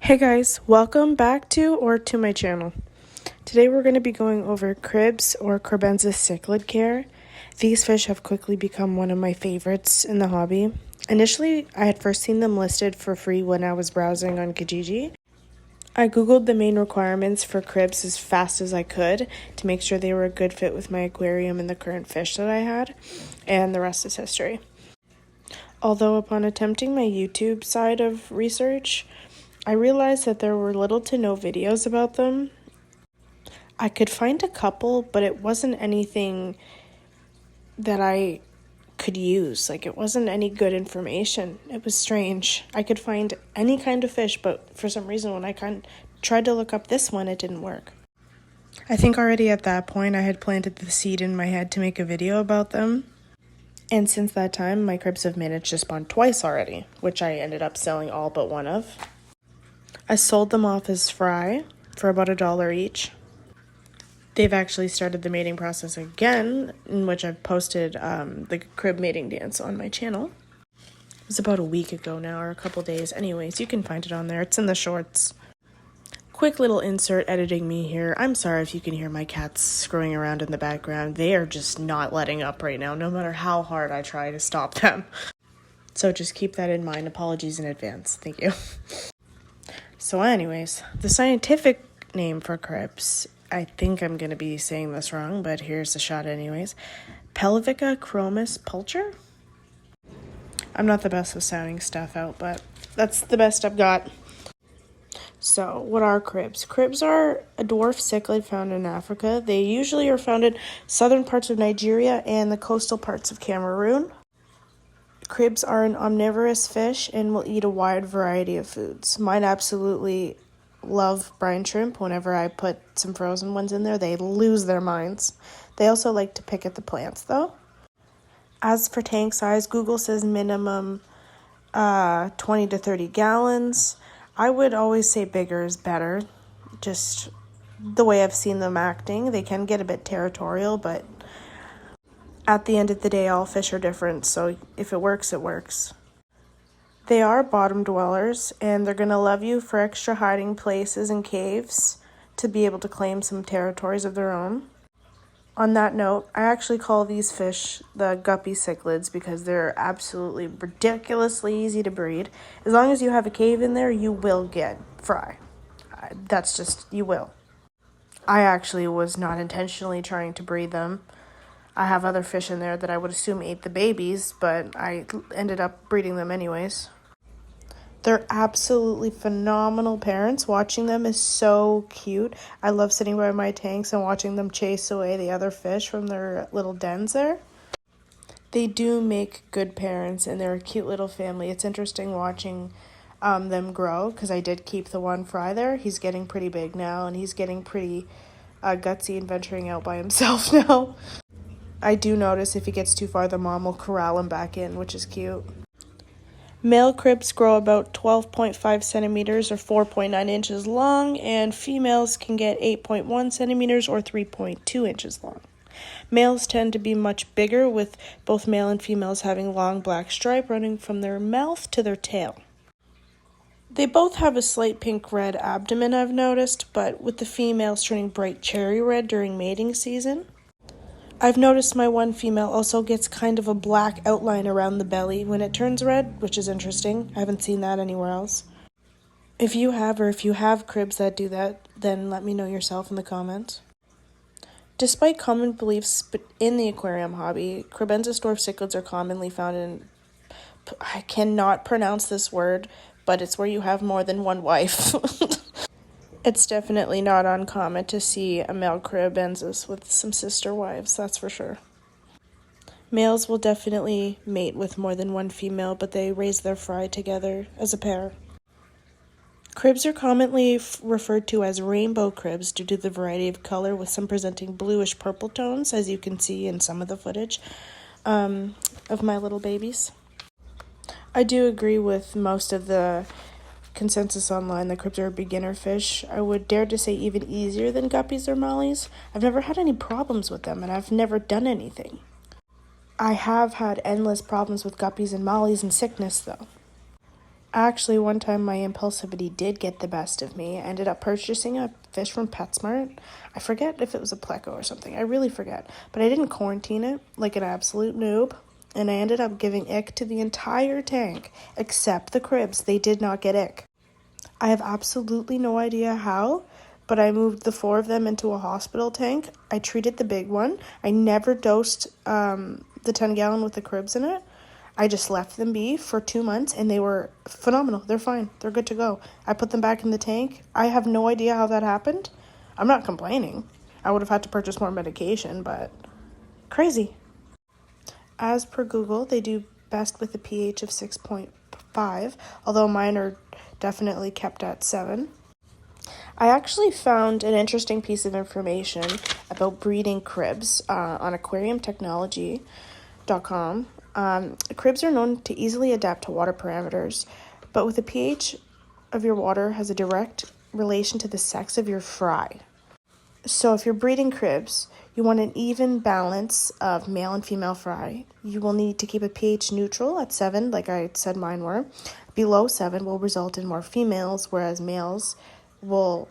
Hey guys, welcome back to my channel. Today we're going to be going over cribs or Kribensis Cichlid care. These fish have quickly become one of my favorites in the hobby. Initially, I had first seen them listed for free when I was browsing on Kijiji. I googled the main requirements for cribs as fast as I could to make sure they were a good fit with my aquarium and the current fish that I had, and the rest is history. Although upon attempting my YouTube side of research, I realized that there were little to no videos about them. I could find a couple, but it wasn't anything that I could use. It wasn't any good information. It was strange. I could find any kind of fish, but for some reason when I tried to look up this one, it didn't work. I think already at that point I had planted the seed in my head to make a video about them. And since that time, my cribs have managed to spawn twice already, which I ended up selling all but one of. I sold them off as fry for about $1 each. They've actually started the mating process again, in which I've posted the crib mating dance on my channel. It was about a week ago now, or a couple days. Anyways, you can find it on there. It's in the shorts. Quick little insert editing me here. I'm sorry if you can hear my cats screwing around in the background. They are just not letting up right now, no matter how hard I try to stop them. So just keep that in mind. Apologies in advance. Thank you. So anyways, the scientific name for cribs, I think I'm going to be saying this wrong, but here's a shot anyways. Pelvica chromis pulcher? I'm not the best with sounding stuff out, but that's the best I've got. So, what are cribs? Cribs are a dwarf cichlid found in Africa. They usually are found in southern parts of Nigeria and the coastal parts of Cameroon. Cribs are an omnivorous fish and will eat a wide variety of foods. Mine absolutely love brine shrimp. Whenever I put some frozen ones in there, they lose their minds. They also like to pick at the plants, though. As for tank size, Google says minimum 20 to 30 gallons. I would always say bigger is better. Just the way I've seen them acting. They can get a bit territorial, but at the end of the day, all fish are different, so if it works, it works. They are bottom dwellers, and they're going to love you for extra hiding places and caves to be able to claim some territories of their own. On that note, I actually call these fish the guppy cichlids because they're absolutely ridiculously easy to breed. As long as you have a cave in there, you will get fry. That's just, you will. I actually was not intentionally trying to breed them. I have other fish in there that I would assume ate the babies, but I ended up breeding them anyways. They're absolutely phenomenal parents. Watching them is so cute. I love sitting by my tanks and watching them chase away the other fish from their little dens there. They do make good parents, and they're a cute little family. It's interesting watching them grow, because I did keep the one fry there. He's getting pretty big now, and he's getting pretty gutsy and venturing out by himself now. I do notice if he gets too far, the mom will corral him back in, which is cute. Male cribs grow about 12.5 centimeters or 4.9 inches long, and females can get 8.1 centimeters or 3.2 inches long. Males tend to be much bigger, with both male and females having long black stripe running from their mouth to their tail. They both have a slight pink-red abdomen, I've noticed, but with the females turning bright cherry red during mating season. I've noticed my one female also gets kind of a black outline around the belly when it turns red, which is interesting. I haven't seen that anywhere else. If you have cribs that do that, then let me know yourself in the comments. Despite common beliefs in the aquarium hobby, Kribensis dwarf cichlids are commonly found in, I cannot pronounce this word, but it's where you have more than one wife. It's definitely not uncommon to see a male Kribensis with some sister wives, that's for sure. Males will definitely mate with more than one female, but they raise their fry together as a pair. Cribs are commonly referred to as rainbow cribs due to the variety of color, with some presenting bluish purple tones, as you can see in some of the footage of my little babies. I do agree with most of the consensus online that cribs are a beginner fish. I would dare to say even easier than guppies or mollies. I've never had any problems with them, and I've never done anything. I have had endless problems with guppies and mollies and sickness, though. Actually, one time my impulsivity did get the best of me. I ended up purchasing a fish from PetSmart. I forget if it was a pleco or something. I really forget. But I didn't quarantine it like an absolute noob. And I ended up giving ick to the entire tank, except the cribs. They did not get ick. I have absolutely no idea how, but I moved the 4 of them into a hospital tank. I treated the big one. I never dosed the 10-gallon with the cribs in it. I just left them be for 2 months, and they were phenomenal. They're fine. They're good to go. I put them back in the tank. I have no idea how that happened. I'm not complaining. I would have had to purchase more medication, but crazy. As per Google, they do best with a pH of 6.5, although mine are definitely kept at 7. I actually found an interesting piece of information about breeding cribs on aquariumtechnology.com. Cribs are known to easily adapt to water parameters, but with the pH of your water has a direct relation to the sex of your fry. So if you're breeding cribs, you want an even balance of male and female fry. You will need to keep a pH neutral at 7, like I said mine were. Below 7 will result in more females, whereas males will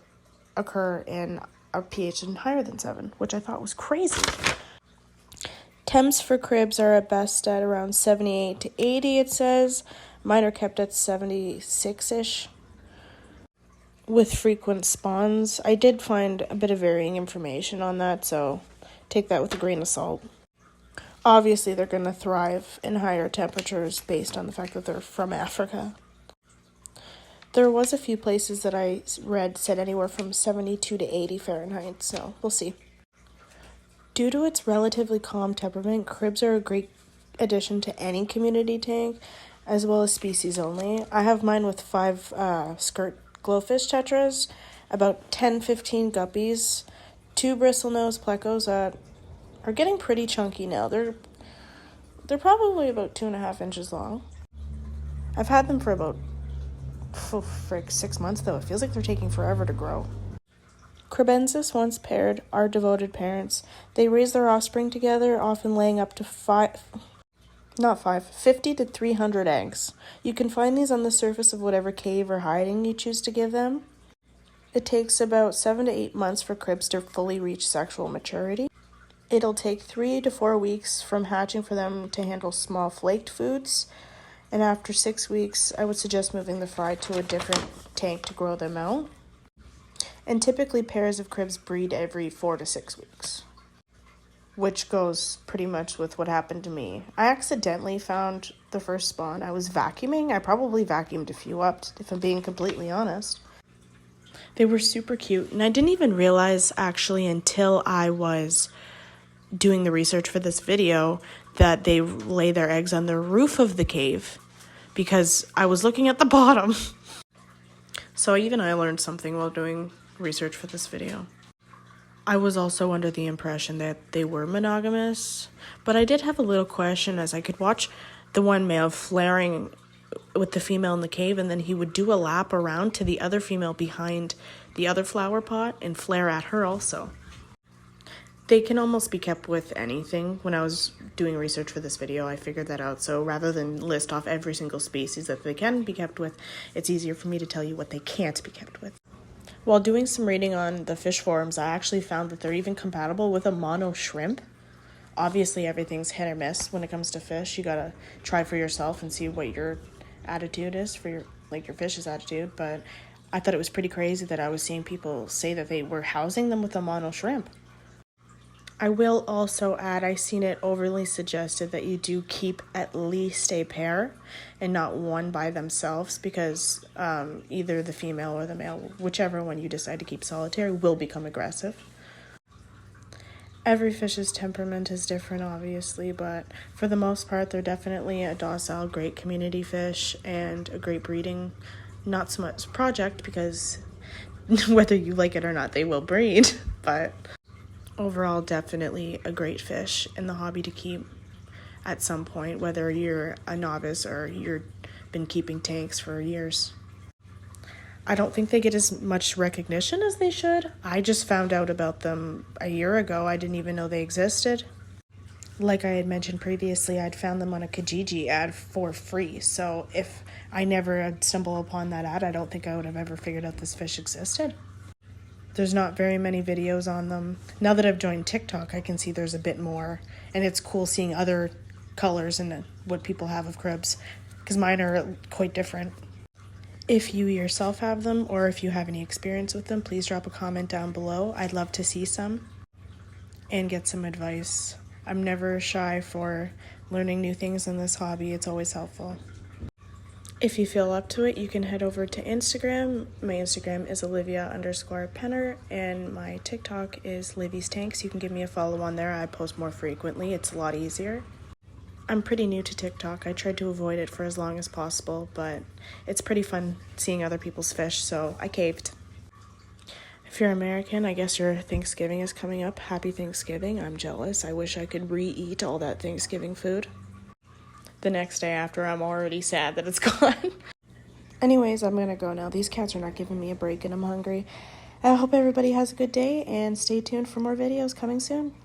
occur in a pH higher than 7, which I thought was crazy. Temps for cribs are at best at around 78 to 80, it says. Mine are kept at 76-ish with frequent spawns. I did find a bit of varying information on that, so take that with a grain of salt. Obviously, they're going to thrive in higher temperatures based on the fact that they're from Africa. There was a few places that I read said anywhere from 72 to 80 Fahrenheit, so we'll see. Due to its relatively calm temperament, cribs are a great addition to any community tank, as well as species only. I have mine with 5 skirt glowfish tetras, about 10-15 guppies, 2 bristlenose plecos that are getting pretty chunky now. They're probably about 2.5 inches long. I've had them for about 6 months though. It feels like they're taking forever to grow. Kribensis, once paired, are devoted parents. They raise their offspring together, often laying up to 50 to 300 eggs. You can find these on the surface of whatever cave or hiding you choose to give them. It takes about 7 to 8 months for cribs to fully reach sexual maturity. It'll take 3 to 4 weeks from hatching for them to handle small flaked foods. And after 6 weeks, I would suggest moving the fry to a different tank to grow them out. And typically pairs of cribs breed every 4 to 6 weeks, which goes pretty much with what happened to me. I accidentally found the first spawn. I was vacuuming. I probably vacuumed a few up, if I'm being completely honest. They were super cute, and I didn't even realize actually until I was doing the research for this video that they lay their eggs on the roof of the cave, because I was looking at the bottom. So even I learned something while doing research for this video. I was also under the impression that they were monogamous, but I did have a little question as I could watch the one male flaring with the female in the cave, and then he would do a lap around to the other female behind the other flower pot and flare at her also. They can almost be kept with anything. When I was doing research for this video, I figured that out. So rather than list off every single species that they can be kept with, it's easier for me to tell you what they can't be kept with. While doing some reading on the fish forums, I actually found that they're even compatible with a mono shrimp. Obviously, everything's hit or miss when it comes to fish. You gotta try for yourself and see what your attitude is for your fish's attitude. But I thought it was pretty crazy that I was seeing people say that they were housing them with a mono shrimp. I will also add, I've seen it overly suggested that you do keep at least a pair and not one by themselves, because either the female or the male, whichever one you decide to keep solitary, will become aggressive. Every fish's temperament is different, obviously, but for the most part, they're definitely a docile, great community fish and a great breeding, not so much project, because whether you like it or not, they will breed, but overall, definitely a great fish in the hobby to keep at some point, whether you're a novice or you've been keeping tanks for years. I don't think they get as much recognition as they should. I just found out about them a year ago. I didn't even know they existed. Like I had mentioned previously, I'd found them on a Kijiji ad for free. So if I never had stumbled upon that ad, I don't think I would have ever figured out this fish existed. There's not very many videos on them. Now that I've joined TikTok, I can see there's a bit more. And it's cool seeing other colors and what people have of cribs, because mine are quite different. If you yourself have them, or if you have any experience with them, please drop a comment down below. I'd love to see some and get some advice. I'm never shy for learning new things in this hobby. It's always helpful. If you feel up to it, you can head over to Instagram. My Instagram is Olivia_Penner, and my TikTok is Livy's Tanks. You can give me a follow on there. I post more frequently. It's a lot easier. I'm pretty new to TikTok. I tried to avoid it for as long as possible, but it's pretty fun seeing other people's fish, so I caved. If you're American, I guess your Thanksgiving is coming up. Happy Thanksgiving. I'm jealous. I wish I could re-eat all that Thanksgiving food. The next day after, I'm already sad that it's gone. Anyways, I'm gonna go now. These cats are not giving me a break and I'm hungry. I hope everybody has a good day and stay tuned for more videos coming soon.